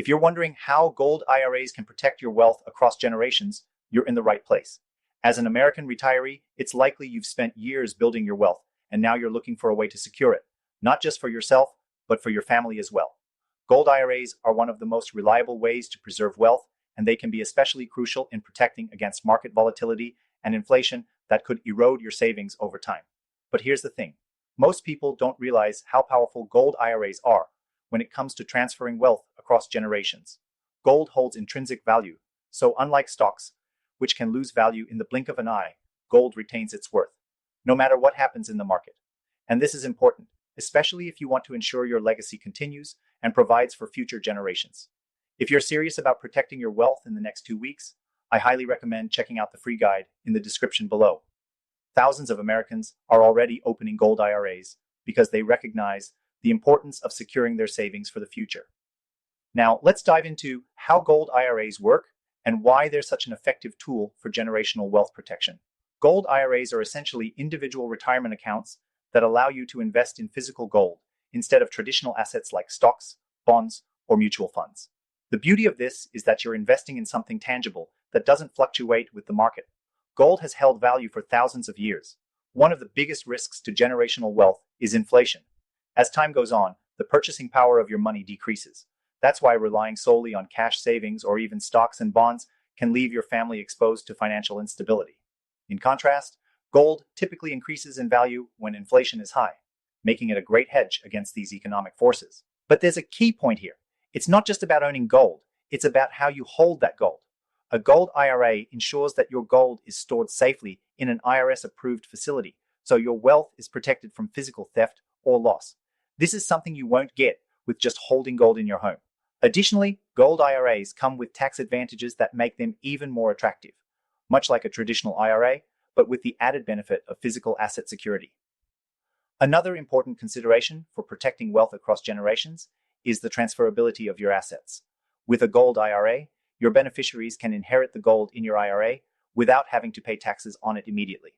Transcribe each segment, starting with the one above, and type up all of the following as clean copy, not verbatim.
If you're wondering how gold IRAs can protect your wealth across generations, you're in the right place. As an American retiree, it's likely you've spent years building your wealth, and now you're looking for a way to secure it, not just for yourself, but for your family as well. Gold IRAs are one of the most reliable ways to preserve wealth, and they can be especially crucial in protecting against market volatility and inflation that could erode your savings over time. But here's the thing. Most people don't realize how powerful gold IRAs are when it comes to transferring wealth across generations. Gold holds intrinsic value, so unlike stocks, which can lose value in the blink of an eye, gold retains its worth, no matter what happens in the market. And this is important, especially if you want to ensure your legacy continues and provides for future generations. If you're serious about protecting your wealth in the next 2 weeks, I highly recommend checking out the free guide in the description below. Thousands of Americans are already opening gold IRAs because they recognize the importance of securing their savings for the future. Now, let's dive into how gold IRAs work and why they're such an effective tool for generational wealth protection. Gold IRAs are essentially individual retirement accounts that allow you to invest in physical gold instead of traditional assets like stocks, bonds, or mutual funds. The beauty of this is that you're investing in something tangible that doesn't fluctuate with the market. Gold has held value for thousands of years. One of the biggest risks to generational wealth is inflation. As time goes on, the purchasing power of your money decreases. That's why relying solely on cash savings or even stocks and bonds can leave your family exposed to financial instability. In contrast, gold typically increases in value when inflation is high, making it a great hedge against these economic forces. But there's a key point here. It's not just about owning gold, it's about how you hold that gold. A gold IRA ensures that your gold is stored safely in an IRS-approved facility, so your wealth is protected from physical theft or loss. This is something you won't get with just holding gold in your home. Additionally, gold IRAs come with tax advantages that make them even more attractive, much like a traditional IRA, but with the added benefit of physical asset security. Another important consideration for protecting wealth across generations is the transferability of your assets. With a gold IRA, your beneficiaries can inherit the gold in your IRA without having to pay taxes on it immediately.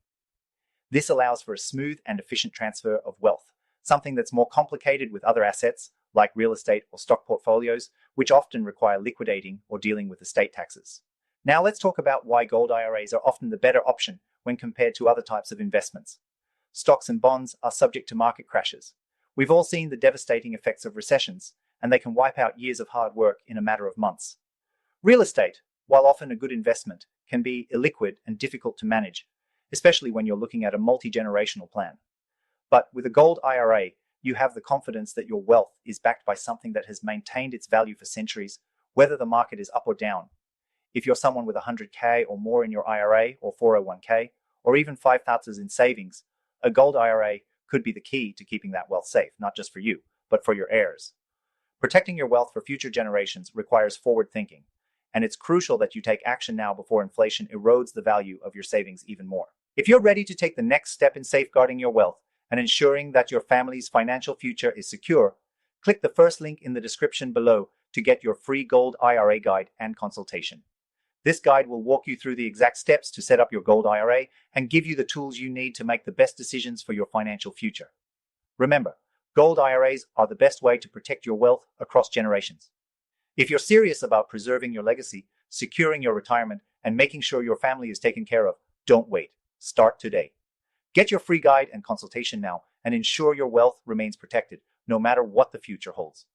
This allows for a smooth and efficient transfer of wealth, something that's more complicated with other assets like real estate or stock portfolios, which often require liquidating or dealing with estate taxes. Now let's talk about why gold IRAs are often the better option when compared to other types of investments. Stocks and bonds are subject to market crashes. We've all seen the devastating effects of recessions, and they can wipe out years of hard work in a matter of months. Real estate, while often a good investment, can be illiquid and difficult to manage, especially when you're looking at a multi-generational plan. But with a gold IRA, you have the confidence that your wealth is backed by something that has maintained its value for centuries, whether the market is up or down. If you're someone with 100K or more in your IRA or 401K, or even 5,000 in savings, a gold IRA could be the key to keeping that wealth safe, not just for you, but for your heirs. Protecting your wealth for future generations requires forward thinking, and it's crucial that you take action now before inflation erodes the value of your savings even more. If you're ready to take the next step in safeguarding your wealth and ensuring that your family's financial future is secure, click the first link in the description below to get your free gold IRA guide and consultation. This guide will walk you through the exact steps to set up your gold IRA and give you the tools you need to make the best decisions for your financial future. Remember, gold IRAs are the best way to protect your wealth across generations. If you're serious about preserving your legacy, securing your retirement, and making sure your family is taken care of, don't wait. Start today. Get your free guide and consultation now and ensure your wealth remains protected, no matter what the future holds.